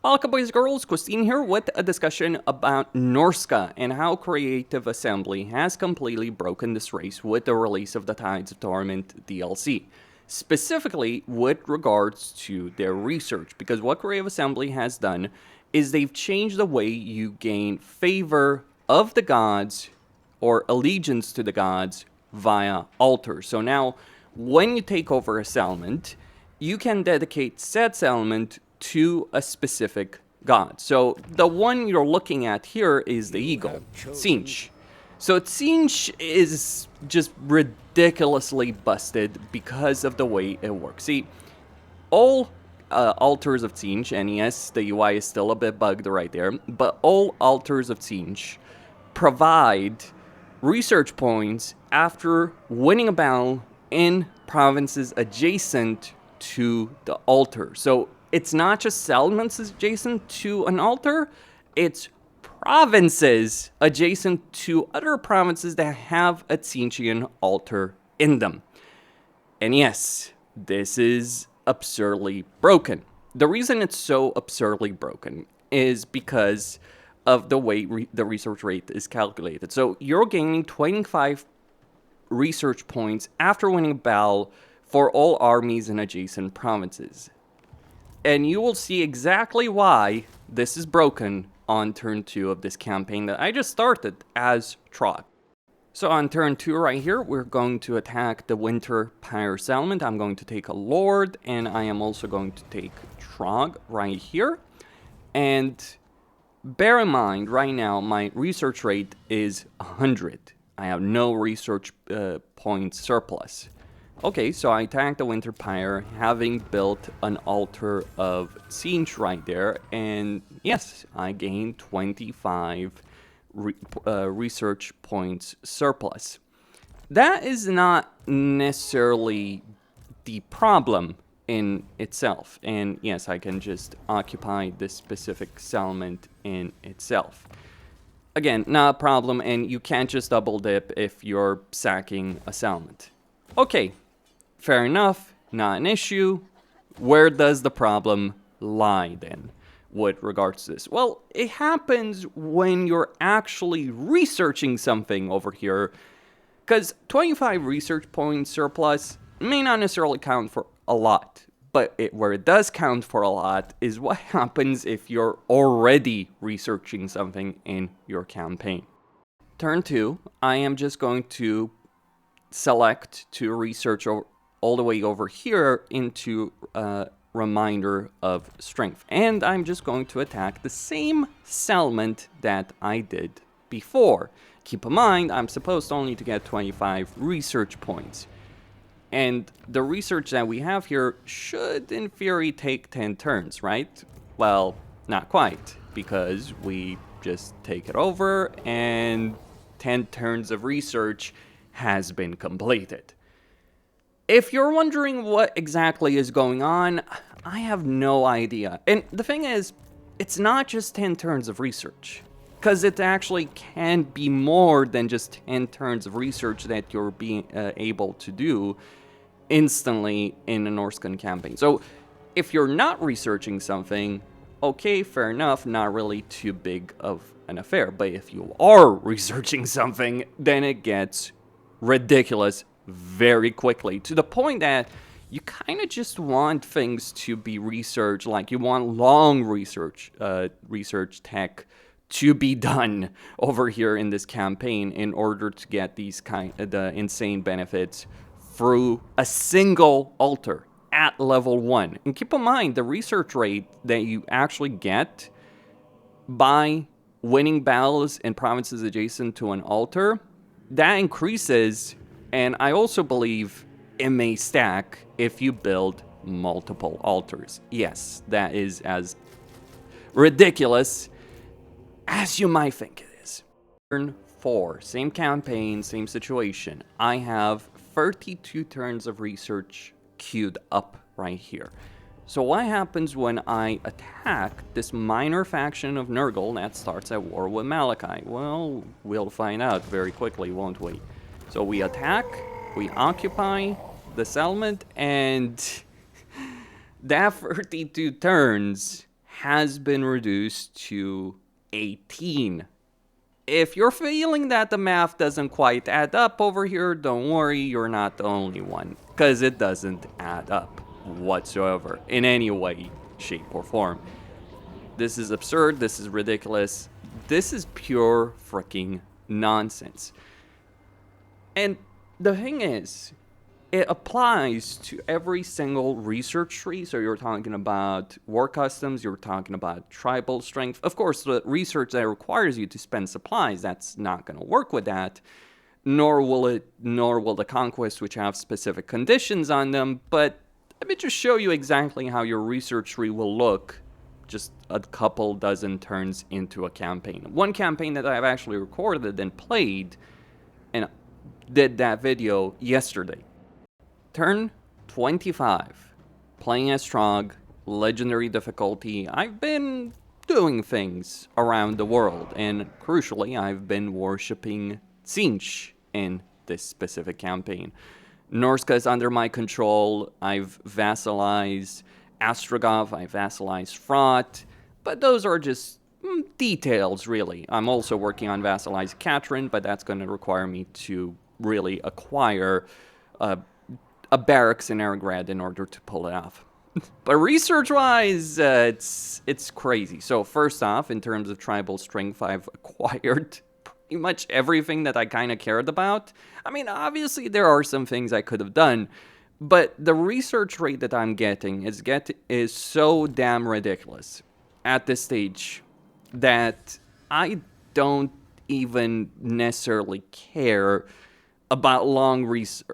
Welcome boys and girls, Christine here with a discussion about Norsca and how Creative Assembly has completely broken this race with the release of the Tides of Torment DLC. Specifically with regards to their research, because what Creative Assembly has done is they've changed the way you gain favor of the gods or allegiance to the gods via altars. So now, when you take over a settlement, you can dedicate said settlement to a specific god. So the one you're looking at here is the eagle, Tzeentch. So Tzeentch is just ridiculously busted because of the way it works. See, all altars of Tzeentch, and yes, the UI is still a bit bugged right there, but all altars of Tzeentch provide research points after winning a battle in provinces adjacent to the altar. So it's not just settlements adjacent to an altar, it's provinces adjacent to other provinces that have a Tzeentchian altar in them. And yes, this is absurdly broken. The reason it's so absurdly broken is because of the way the research rate is calculated. So you're gaining 25 research points after winning a battle for all armies in adjacent provinces. And you will see exactly why this is broken on turn 2 of this campaign that I just started as Trog. So on turn 2 right here, we're going to attack the Winter Pyre settlement. I'm going to take a Lord, and I am also going to take Trog right here. And bear in mind, right now, my research rate is 100. I have no research point surplus. Okay, so I attacked the Winter Pyre, having built an altar of Tzeentch right there, and yes, I gained 25 research points surplus. That is not necessarily the problem in itself, and yes, I can just occupy this specific settlement in itself. Again, not a problem, and you can't just double dip if you're sacking a settlement. Okay. Fair enough, not an issue. Where does the problem lie then with regards to this? Well, it happens when you're actually researching something over here, because 25 research points surplus may not necessarily count for a lot, but where it does count for a lot is what happens if you're already researching something in your campaign. Turn 2, I am just going to select to research all the way over here into Reminder of Strength. And I'm just going to attack the same settlement that I did before. Keep in mind, I'm supposed only to get 25 research points. And the research that we have here should, in theory, take 10 turns, right? Well, not quite, because we just take it over and 10 turns of research has been completed. If you're wondering what exactly is going on, I have no idea. And the thing is, it's not just 10 turns of research, because it actually can be more than just 10 turns of research that you're being able to do instantly in a Norscan campaign. So if you're not researching something, okay, fair enough, not really too big of an affair. But if you are researching something, then it gets ridiculous very quickly, to the point that you kind of just want things to be researched, like you want long research tech to be done over here in this campaign in order to get these the insane benefits through a single altar at level 1. And keep in mind, the research rate that you actually get by winning battles in provinces adjacent to an altar, that increases. And I also believe it may stack if you build multiple altars. Yes, that is as ridiculous as you might think it is. Turn 4, same campaign, same situation. I have 32 turns of research queued up right here. So what happens when I attack this minor faction of Nurgle that starts at war with Malachi? Well, we'll find out very quickly, won't we? So we attack, we occupy the settlement, and that 32 turns has been reduced to 18. If you're feeling that the math doesn't quite add up over here, don't worry, you're not the only one. Because it doesn't add up whatsoever, in any way, shape, or form. This is absurd, this is ridiculous, this is pure freaking nonsense. And the thing is, it applies to every single research tree. So you're talking about war customs, you're talking about tribal strength. Of course, the research that requires you to spend supplies, that's not going to work with that. Nor will the conquest, which have specific conditions on them. But let me just show you exactly how your research tree will look just a couple dozen turns into a campaign. One campaign that I've actually recorded and played and did that video yesterday. Turn 25, playing as Strog, legendary difficulty. I've been doing things around the world, and crucially, I've been worshipping Tzeentch in this specific campaign. Norsca is under my control. I've vassalized Astrogov, I've vassalized Fraught, but those are just details, really. I'm also working on vassalized Katrin, but that's going to require me to really acquire a barracks in Aragrad in order to pull it off. But research-wise, it's crazy. So first off, in terms of tribal strength, I've acquired pretty much everything that I kind of cared about. I mean, obviously there are some things I could have done, but the research rate that I'm getting is so damn ridiculous at this stage that I don't even necessarily care about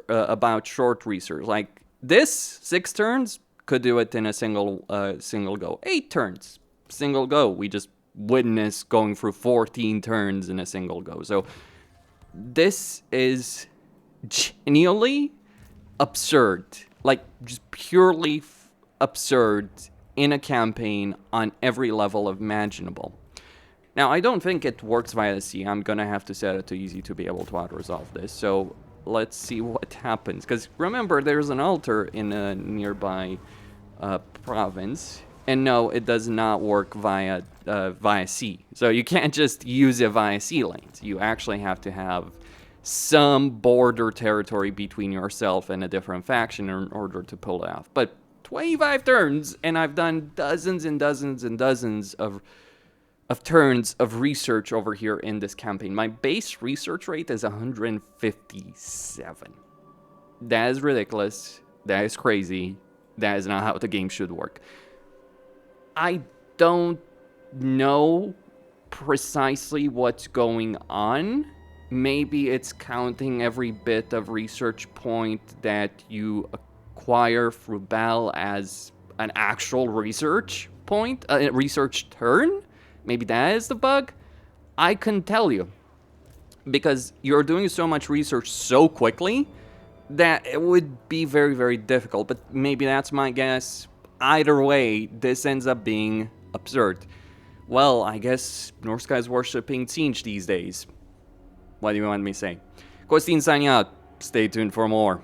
about short research. Like this, 6 turns could do it in a single go. 8 turns, single go. We just witnessed going through 14 turns in a single go. So this is genuinely absurd, like just purely absurd in a campaign on every level imaginable. Now, I don't think it works via the sea. I'm going to have to set it to easy to be able to auto-resolve this. So let's see what happens. Because remember, there's an altar in a nearby province. And no, it does not work via sea. So you can't just use it via sea lanes. You actually have to have some border territory between yourself and a different faction in order to pull it off. But 25 turns, and I've done dozens and dozens and dozens of turns of research over here in this campaign. My base research rate is 157. That is ridiculous. That is crazy. That is not how the game should work. I don't know precisely what's going on. Maybe it's counting every bit of research point that you acquire through Bell as an actual research point, a research turn. Maybe that is the bug. I couldn't tell you, because you're doing so much research so quickly that it would be very, very difficult. But maybe that's my guess. Either way, this ends up being absurd. Well, I guess Norsca is worshipping Tzeentch these days. What do you want me to say? Costin signing out. Stay tuned for more.